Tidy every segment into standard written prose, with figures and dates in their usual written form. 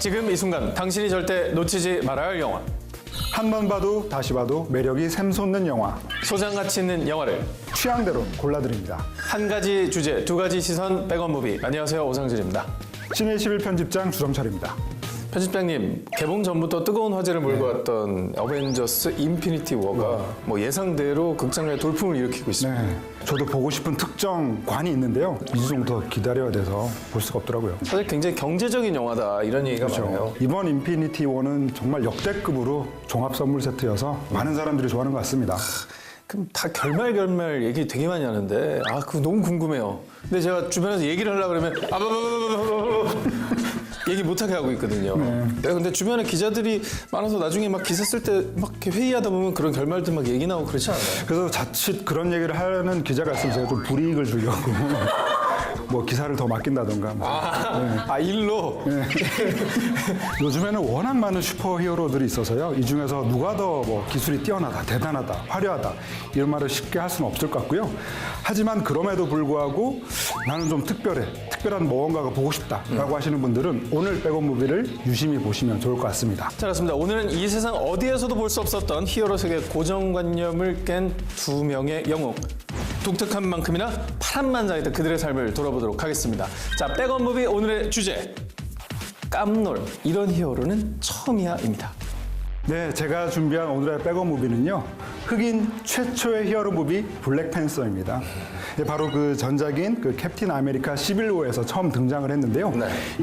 지금 이 순간 당신이 절대 놓치지 말아야 할 영화. 한 번 봐도 다시 봐도 매력이 샘솟는 영화. 소장가치 있는 영화를 취향대로 골라드립니다. 한 가지 주제, 두 가지 시선, 백업 무비. 안녕하세요, 오상진입니다. 신의 11 편집장 주성철입니다. 편집장님, 개봉 전부터 뜨거운 화제를 몰고 왔던 어벤져스 인피니티 워가 뭐 예상대로 극장내 돌풍을 일으키고 있습니다. 네, 저도 보고 싶은 특정 관이 있는데요. 2주 정도 더 기다려야 돼서 볼 수가 없더라고요. 사실 굉장히 경제적인 영화다 이런 얘기가 많아요. 이번 인피니티 워는 정말 역대급으로 종합 선물 세트여서 많은 사람들이 좋아하는 것 같습니다. 그럼 다 결말 얘기 되게 많이 하는데 그거 너무 궁금해요. 근데 제가 주변에서 얘기를 하려고 그러면 얘기 못하게 하고 있거든요. 내가 근데 주변에 기자들이 많아서 나중에 막 기사 쓸 때 막 회의하다 보면 그런 결말들 막 얘기 나오고 그렇지 않아요? 그래서 자칫 그런 얘기를 하는 기자가 있으면 제가 좀 불이익을 주려고 뭐 기사를 더 맡긴다던가. 일로? 네. 요즘에는 워낙 많은 슈퍼히어로들이 있어서요. 이 중에서 누가 더 뭐 기술이 뛰어나다, 대단하다, 화려하다 이런 말을 쉽게 할 수는 없을 것 같고요. 하지만 그럼에도 불구하고 나는 좀 특별한 무언가가 보고 싶다라고 하시는 분들은 오늘 백업 무비를 유심히 보시면 좋을 것 같습니다. 자, 그렇습니다. 오늘은 이 세상 어디에서도 볼 수 없었던 히어로 세계 고정관념을 깬 두 명의 영웅. 독특한 만큼이나 파란만장했던 그들의 삶을 돌아보도록 하겠습니다. 자, 백업 무비 오늘의 주제. 깜놀. 이런 히어로는 처음이야입니다. 네, 제가 준비한 오늘의 백업 무비는요. 흑인 최초의 히어로 무비 블랙팬서입니다. 바로 그 전작인 그 캡틴 아메리카 시빌워에서 처음 등장을 했는데요.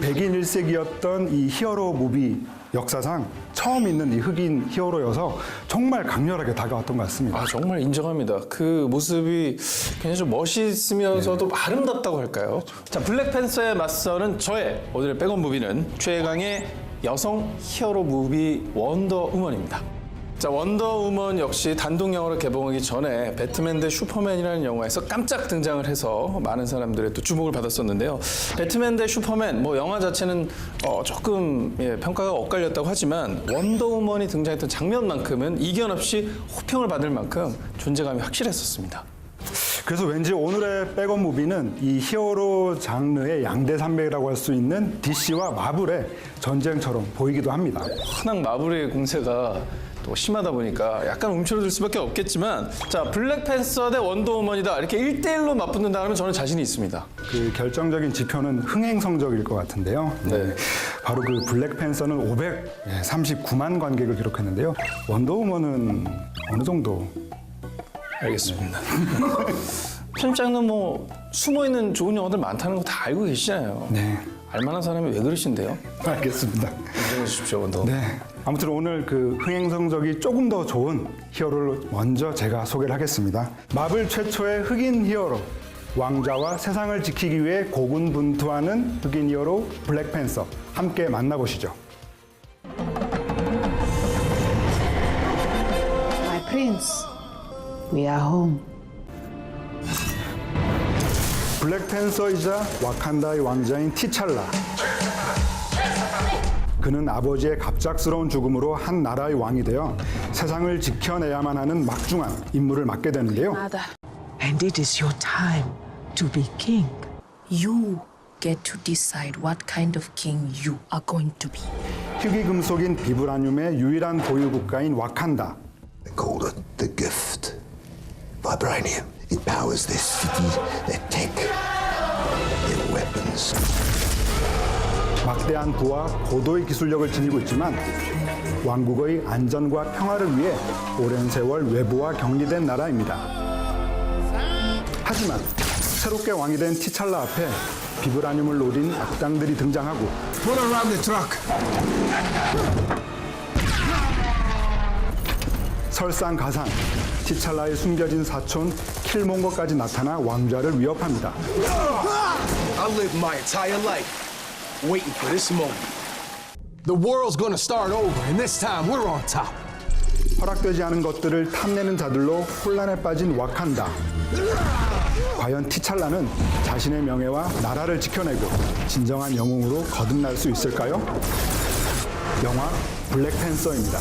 백인 1세기였던 이 히어로 무비 역사상 처음 있는 이 흑인 히어로여서 정말 강렬하게 다가왔던 것 같습니다. 정말 인정합니다. 그 모습이 굉장히 좀 멋있으면서도 아름답다고 할까요? 자, 블랙팬서에 맞서는 저의 오늘의 백업 무비는 최강의 여성 히어로 무비 원더우먼입니다. 자, 원더우먼 역시 단독 영화로 개봉하기 전에 배트맨 대 슈퍼맨이라는 영화에서 깜짝 등장을 해서 많은 사람들의 또 주목을 받았었는데요. 배트맨 대 슈퍼맨, 영화 자체는 조금 평가가 엇갈렸다고 하지만 원더우먼이 등장했던 장면만큼은 이견 없이 호평을 받을 만큼 존재감이 확실했었습니다. 그래서 왠지 오늘의 백업 무비는 이 히어로 장르의 양대 산맥이라고 할 수 있는 DC와 마블의 전쟁처럼 보이기도 합니다. 워낙 마블의 공세가 또 심하다 보니까 약간 움츠러들 수밖에 없겠지만, 자, 블랙팬서 대 원더우먼이다 이렇게 1대1로 맞붙는다 하면 저는 자신이 있습니다. 그 결정적인 지표는 흥행 성적일 것 같은데요. 네. 바로 그 블랙팬서는 539만 관객을 기록했는데요. 원더우먼은 어느 정도? 알겠습니다. 편집장은 숨어있는 좋은 영화들 많다는 거 다 알고 계시잖아요. 네. 알만한 사람이 왜 그러신데요? 알겠습니다. 인정해 주십시오, 원더우먼. 네. 아무튼 오늘 그 흥행 성적이 조금 더 좋은 히어로를 먼저 제가 소개를 하겠습니다. 마블 최초의 흑인 히어로, 왕자와 세상을 지키기 위해 고군분투하는 흑인 히어로 블랙팬서, 함께 만나보시죠. My prince, we are home. 블랙팬서이자 와칸다의 왕자인 티찰라. 그는 아버지의 갑작스러운 죽음으로 한 나라의 왕이 되어 세상을 지켜내야만 하는 막중한 임무를 맡게 되는데요. And it is your time to be king. You get to decide what kind of king you are going to be. 희귀금속인 비브라늄의 유일한 보유 국가인 와칸다. They call it the gift. Vibranium. It powers their city, their tech, their weapons. 막대한 부와 고도의 기술력을 지니고 있지만 왕국의 안전과 평화를 위해 오랜 세월 외부와 격리된 나라입니다. 하지만 새롭게 왕이 된 티찰라 앞에 비브라늄을 노린 악당들이 등장하고 Put around the truck. 설상가상 티찰라의 숨겨진 사촌 킬몽거까지 나타나 왕좌를 위협합니다. I lived my entire life waiting for this moment. The world's gonna start over, and this time we're on top. 허락되지 않은 것들을 탐내는 자들로 혼란에 빠진 와칸다. 과연 티찰라는 자신의 명예와 나라를 지켜내고 진정한 영웅으로 거듭날 수 있을까요? 영화 블랙팬서입니다.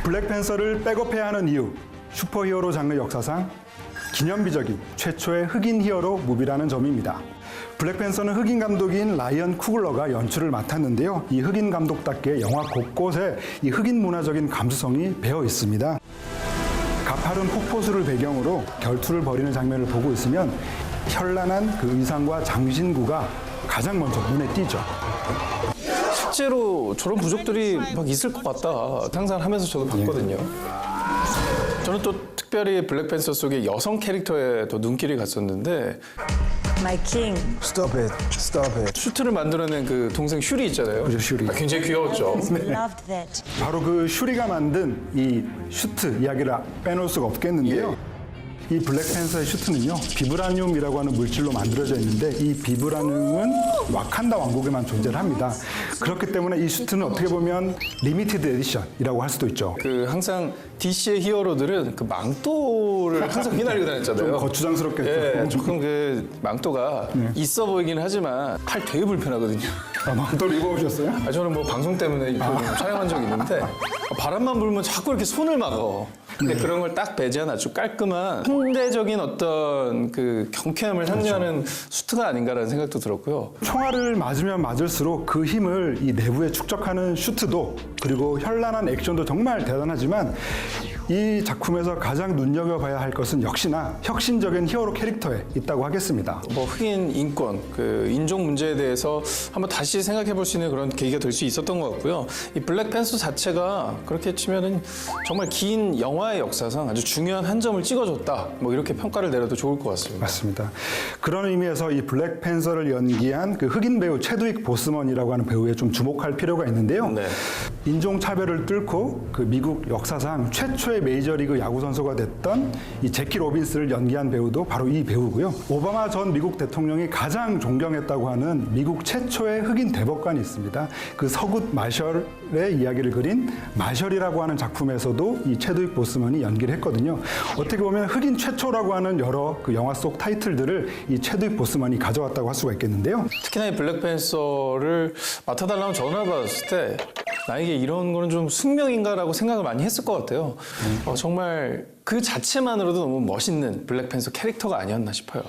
블랙팬서를 백업해야 하는 이유, 슈퍼히어로 장르 역사상 기념비적인 최초의 흑인 히어로 무비라는 점입니다. 블랙팬서는 흑인 감독인 라이언 쿠글러가 연출을 맡았는데요. 이 흑인 감독답게 영화 곳곳에 이 흑인 문화적인 감수성이 배어 있습니다. 가파른 폭포수를 배경으로 결투를 벌이는 장면을 보고 있으면 현란한 그 의상과 장신구가 가장 먼저 눈에 띄죠. 실제로 저런 부족들이 막 있을 것 같다 상상을 하면서 저도 봤거든요. 저는 또 특별히 블랙팬서 속의 여성 캐릭터에 더 눈길이 갔었는데 My king. Stop it. Stop it. 슈트를 만들어낸 그 동생 슈리 있잖아요. 그죠, 슈리. 굉장히 귀여웠죠. Loved that. 바로 그 슈리가 만든 이 슈트 이야기를 빼놓을 수가 없겠는데요. 이 블랙팬서의 슈트는요, 비브라늄이라고 하는 물질로 만들어져 있는데 이 비브라늄은 와칸다 왕국에만 존재를 합니다. 그렇기 때문에 이 슈트는 어떻게 보면 리미티드 에디션이라고 할 수도 있죠. 그 항상 DC의 히어로들은 그 망토를 항상 휘날리고 다녔잖아요. 좀 거추장스럽겠죠. 예, 조금 그 망토가 있어 보이긴 하지만 팔 되게 불편하거든요. 아, 망토를 입어보셨어요? 아, 저는 뭐 방송 때문에 이거 좀 촬영한 적이 있는데 바람만 불면 자꾸 이렇게 손을 막어. 근데 그런 걸 딱 배제한 아주 깔끔한 현대적인 어떤 그 경쾌함을 상징하는 수트가 아닌가라는 생각도 들었고요. 총알을 맞으면 맞을수록 그 힘을 이 내부에 축적하는 슈트도 그리고 현란한 액션도 정말 대단하지만 이 작품에서 가장 눈여겨봐야 할 것은 역시나 혁신적인 히어로 캐릭터에 있다고 하겠습니다. 뭐 흑인 인권, 그 인종 문제에 대해서 한번 다시 생각해 볼 수 있는 그런 계기가 될 수 있었던 것 같고요. 이 블랙팬서 자체가 그렇게 치면은 정말 긴 영화의 역사상 아주 중요한 한 점을 찍어줬다. 뭐 이렇게 평가를 내려도 좋을 것 같습니다. 맞습니다. 그런 의미에서 이 블랙팬서를 연기한 그 흑인 배우 체드윅 보스먼이라고 하는 배우에 좀 주목할 필요가 있는데요. 네. 인종차별을 뚫고 그 미국 역사상 최초의 메이저리그 야구 선수가 됐던 이 제키 로빈스를 연기한 배우도 바로 이 배우고요. 오바마 전 미국 대통령이 가장 존경했다고 하는 미국 최초의 흑인 대법관이 있습니다. 그 서굿 마셜의 이야기를 그린 마셜이라고 하는 작품에서도 이 체드윅 보스먼이 연기를 했거든요. 어떻게 보면 흑인 최초라고 하는 여러 그 영화 속 타이틀들을 이 체드윅 보스먼이 가져왔다고 할 수가 있겠는데요. 특히나 이 블랙팬서를 맡아달라고 전화 받았을 때 나에게 이런 거는 좀 숙명인가라고 생각을 많이 했을 것 같아요. 정말 그 자체만으로도 너무 멋있는 블랙팬서 캐릭터가 아니었나 싶어요.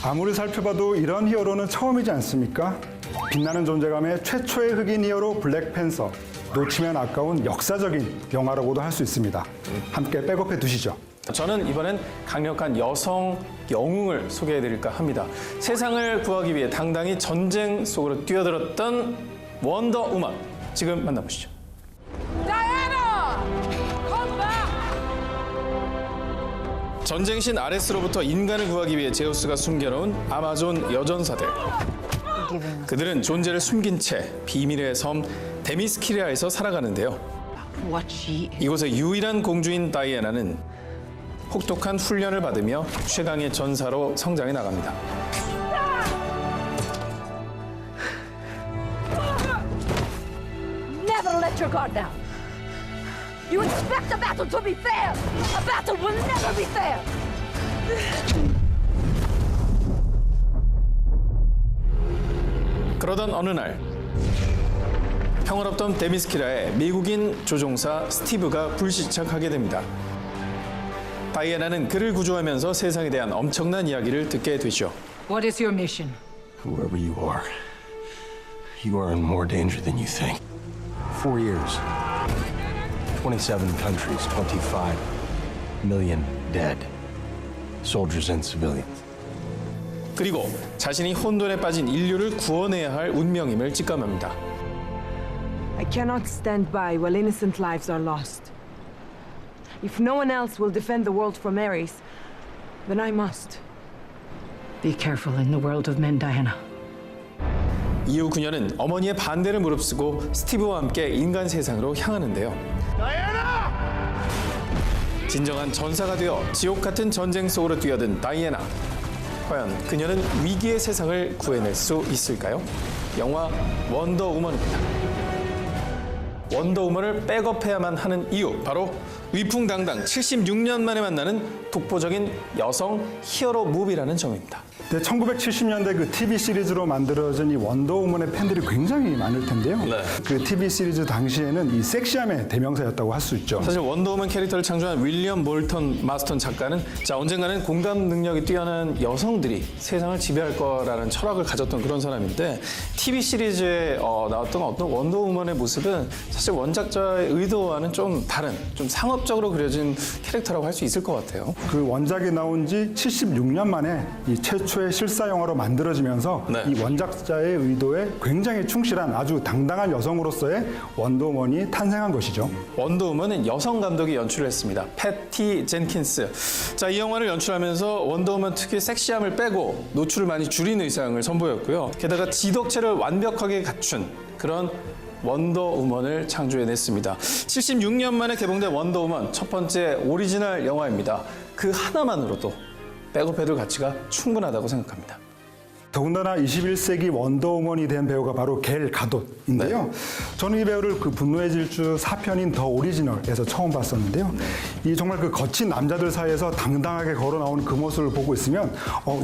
아무리 살펴봐도 이런 히어로는 처음이지 않습니까? 빛나는 존재감의 최초의 흑인 히어로 블랙팬서. 놓치면 아까운 역사적인 영화라고도 할 수 있습니다. 함께 백업해 두시죠. 저는 이번엔 강력한 여성 영웅을 소개해드릴까 합니다. 세상을 구하기 위해 당당히 전쟁 속으로 뛰어들었던 원더우먼. 지금 만나보시죠. 전쟁신 아레스로부터 인간을 구하기 위해 제우스가 숨겨놓은 아마존 여전사들. 그들은 존재를 숨긴 채 비밀의 섬 데미스키리아에서 살아가는데요. What she is. 이곳의 유일한 공주인 다이애나는 혹독한 훈련을 받으며 최강의 전사로 성장해 나갑니다. Never let your guard down. You expect a battle to be fair. A battle will never be fair. 그러던 어느 날 평화롭던 데미스키라에 미국인 조종사 스티브가 불시착하게 됩니다. 다이애나는 그를 구조하면서 세상에 대한 엄청난 이야기를 듣게 되죠. What is your mission? Whoever you are in more danger than you think. 4 years, 27 countries, 25 million dead, soldiers and civilians. 그리고 자신이 혼돈에 빠진 인류를 구원해야 할 운명임을 직감합니다. I cannot stand by while innocent lives are lost. If no one else will defend the world from Ares, then I must. Be careful in the world of men, Diana. 이후 그녀는 어머니의 반대를 무릅쓰고 스티브와 함께 인간 세상으로 향하는데요. 진정한 전사가 되어 지옥 같은 전쟁 속으로 뛰어든 다이애나. 과연 그녀는 위기의 세상을 구해낼 수 있을까요? 영화 원더우먼입니다. 원더우먼을 백업해야만 하는 이유, 바로 위풍당당 76년 만에 만나는 독보적인 여성 히어로 무비라는 점입니다. 네, 1970년대 그 TV 시리즈로 만들어진 이 원더우먼의 팬들이 굉장히 많을 텐데요. 네. 그 TV 시리즈 당시에는 이 섹시함의 대명사였다고 할 수 있죠. 사실 원더우먼 캐릭터를 창조한 윌리엄 몰턴 마스턴 작가는 언젠가는 공감 능력이 뛰어난 여성들이 세상을 지배할 거라는 철학을 가졌던 그런 사람인데 TV 시리즈에 나왔던 어떤 원더우먼의 모습은 사실 원작자의 의도와는 좀 다른, 좀 상업적으로 그려진 캐릭터라고 할 수 있을 것 같아요. 그 원작이 나온 지 76년 만에 이 최초의 실사 영화로 만들어지면서 네. 이 원작자의 의도에 굉장히 충실한 아주 당당한 여성으로서의 원더우먼이 탄생한 것이죠. 원더우먼은 여성 감독이 연출을 했습니다. 패티 젠킨스. 자, 이 영화를 연출하면서 원더우먼 특유의 섹시함을 빼고 노출을 많이 줄인 의상을 선보였고요. 게다가 지덕체를 완벽하게 갖춘 그런 원더우먼을 창조해냈습니다. 76년 만에 개봉된 원더우먼 첫 번째 오리지널 영화입니다. 그 하나만으로도 백업해둘 가치가 충분하다고 생각합니다. 더군다나 21세기 원더우먼이 된 배우가 바로 겔 가돗인데요. 네. 저는 이 배우를 그 분노의 질주 4편인 더 오리지널에서 처음 봤었는데요. 이 정말 그 거친 남자들 사이에서 당당하게 걸어 나오는 그 모습을 보고 있으면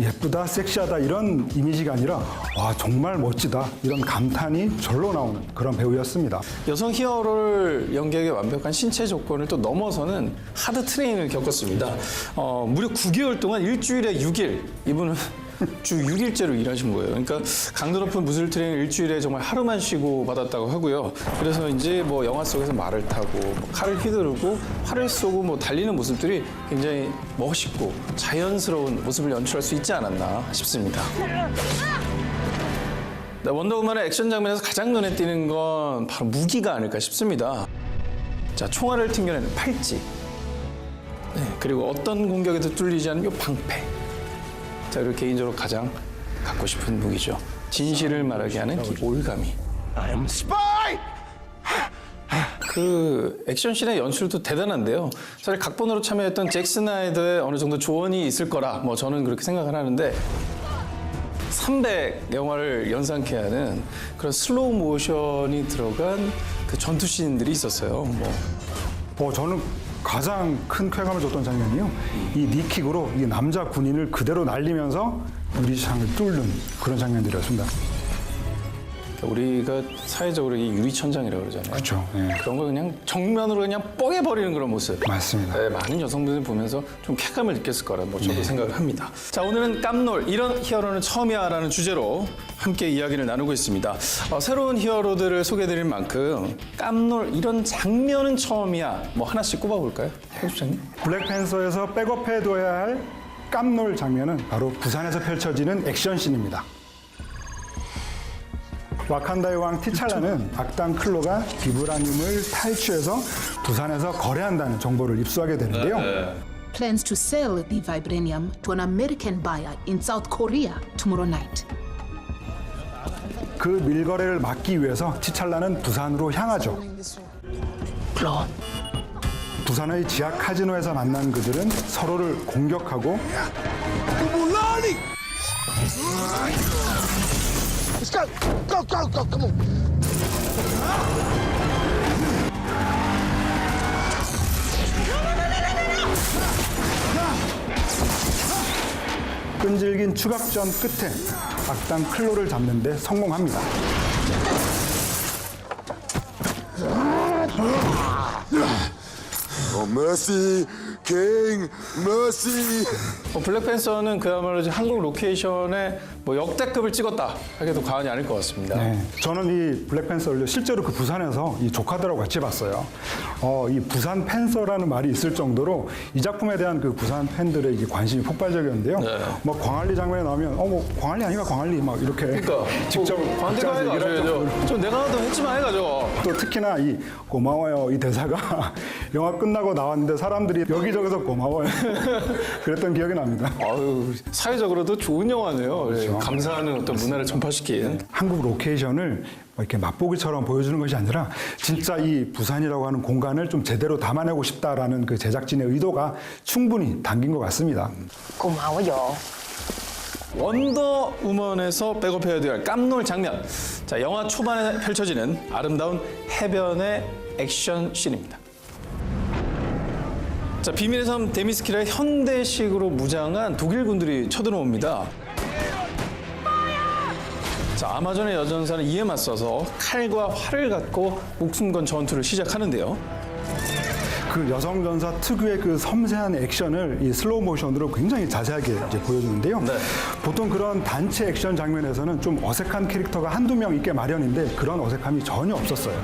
예쁘다, 섹시하다 이런 이미지가 아니라 와 정말 멋지다 이런 감탄이 절로 나오는 그런 배우였습니다. 여성 히어로를 연기하기 완벽한 신체 조건을 또 넘어서는 하드 트레이닝을 겪었습니다. 무려 9개월 동안 일주일에 6일 이분은 주 6일째로 일하신 거예요. 그러니까 강도 높은 무술 트레이닝 일주일에 정말 하루만 쉬고 받았다고 하고요. 그래서 이제 뭐 영화 속에서 말을 타고 칼을 휘두르고 활을 쏘고 달리는 모습들이 굉장히 멋있고 자연스러운 모습을 연출할 수 있지 않았나 싶습니다. 원더우먼의 액션 장면에서 가장 눈에 띄는 건 바로 무기가 아닐까 싶습니다. 자, 총알을 튕겨내는 팔찌. 네, 그리고 어떤 공격에도 뚫리지 않는 이 방패. 자, 그리고 개인적으로 가장 갖고 싶은 무기죠. 진실을 말하게 하는 이 올가미. I am spy! 그 액션씬의 연출도 대단한데요. 사실 각본으로 참여했던 잭 스나이더의 어느 정도 조언이 있을 거라 저는 그렇게 생각을 하는데 300 영화를 연상케 하는 그런 슬로우 모션이 들어간 그 전투씬들이 있었어요. 저는 가장 큰 쾌감을 줬던 장면이요. 이 니킥으로 이 남자 군인을 그대로 날리면서 유리창을 뚫는 그런 장면들이었습니다. 우리가 사회적으로 이 유리천장이라고 그러잖아요. 그렇죠. 네. 그런 걸 그냥 정면으로 그냥 뻥해버리는 그런 모습. 맞습니다. 네, 많은 여성분들이 보면서 좀 쾌감을 느꼈을 거라 저도 생각을 합니다. 자, 오늘은 깜놀, 이런 히어로는 처음이야라는 주제로 함께 이야기를 나누고 있습니다. 새로운 히어로들을 소개해드릴 만큼 깜놀, 이런 장면은 처음이야. 하나씩 꼽아볼까요? 해주장님. 블랙팬서에서 백업해둬야 할 깜놀 장면은 바로 부산에서 펼쳐지는 액션씬입니다. 와칸다의 왕 티찰라는 악당 클로가 비브라늄을 탈취해서 부산에서 거래한다는 정보를 입수하게 되는데요. Plans to sell the vibranium to an American buyer in South Korea tomorrow night. 그 밀거래를 막기 위해서 티찰라는 부산으로 향하죠. 부산의 지하 카지노에서 만난 그들은 서로를 공격하고 Let's go! Go, go, go, come on! 끈질긴 추격전 끝에 악당 클로를 잡는 데 성공합니다. Oh, mercy, King, mercy! 블랙팬서는 그야말로 이제 한국 로케이션에 역대급을 찍었다 하기도 과언이 아닐 것 같습니다. 네, 저는 이 블랙팬서를 실제로 그 부산에서 이 조카들하고 같이 봤어요. 이 부산 팬서라는 말이 있을 정도로 이 작품에 대한 그 부산 팬들의 이게 관심이 폭발적이었는데요. 네. 광안리 장면에 나오면 광안리 아니가 광안리 막 이렇게 그러니까 직접 관대가 해가지고 좀 내가 하도 했지만 해가지고 또 특히나 이 고마워요 이 대사가 영화 끝나고 나왔는데 사람들이 여기저기서 고마워요 그랬던 기억이 납니다. 아유, 사회적으로도 좋은 영화네요. 그렇죠. 감사하는 어떤 문화를 전파시킨. 한국 로케이션을 이렇게 맛보기처럼 보여주는 것이 아니라 진짜 이 부산이라고 하는 공간을 좀 제대로 담아내고 싶다라는 그 제작진의 의도가 충분히 담긴 것 같습니다. 고마워요. 원더우먼에서 백업해야 될 깜놀 장면. 자, 영화 초반에 펼쳐지는 아름다운 해변의 액션 씬입니다. 자, 비밀의 섬 데미스키라에 현대식으로 무장한 독일 군들이 쳐들어옵니다. 자, 아마존의 여전사는 이에 맞서서 칼과 활을 갖고 목숨 건 전투를 시작하는데요. 그 여성 전사 특유의 그 섬세한 액션을 이 슬로우 모션으로 굉장히 자세하게 이제 보여주는데요. 네. 보통 그런 단체 액션 장면에서는 좀 어색한 캐릭터가 한두 명 있게 마련인데 그런 어색함이 전혀 없었어요.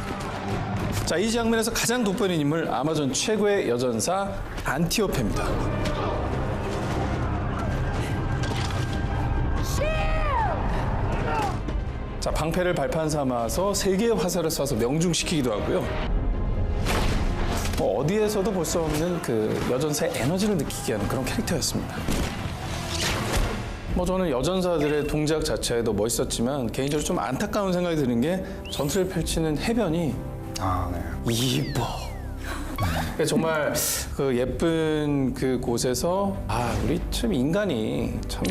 자, 이 장면에서 가장 돋보이는 인물 아마존 최고의 여전사 안티오페입니다. 자, 방패를 발판 삼아서 3개의 화살을 쏴서 명중시키기도 하고요. 어디에서도 볼 수 없는 그 여전사의 에너지를 느끼게 하는 그런 캐릭터였습니다. 저는 여전사들의 동작 자체도 멋있었지만 개인적으로 좀 안타까운 생각이 드는 게 전투를 펼치는 해변이 이뻐. 그러니까 정말 그 예쁜 그 곳에서 우리 참 인간이 참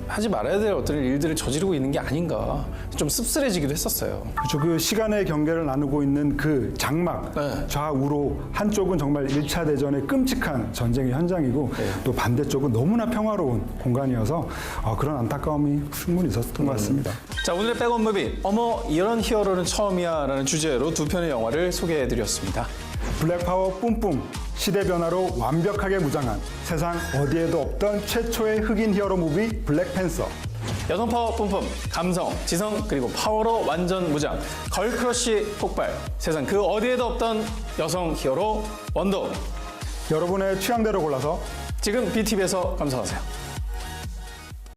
하지 말아야 될 어떤 일들을 저지르고 있는 게 아닌가 좀 씁쓸해지기도 했었어요. 그렇죠. 그 시간의 경계를 나누고 있는 그 장막 좌우로 한쪽은 정말 1차 대전의 끔찍한 전쟁의 현장이고 또 반대쪽은 너무나 평화로운 공간이어서 그런 안타까움이 충분히 있었던 것 같습니다. 자, 오늘의 백업 무비 어머 이런 히어로는 처음이야 라는 주제로 2편의 영화를 소개해드렸습니다. 블랙파워 뿜뿜, 시대 변화로 완벽하게 무장한 세상 어디에도 없던 최초의 흑인 히어로 무비 블랙팬서. 여성 파워 뿜뿜, 감성, 지성, 그리고 파워로 완전 무장, 걸크러쉬 폭발, 세상 그 어디에도 없던 여성 히어로 원더. 여러분의 취향대로 골라서 지금 BTV에서 감상하세요.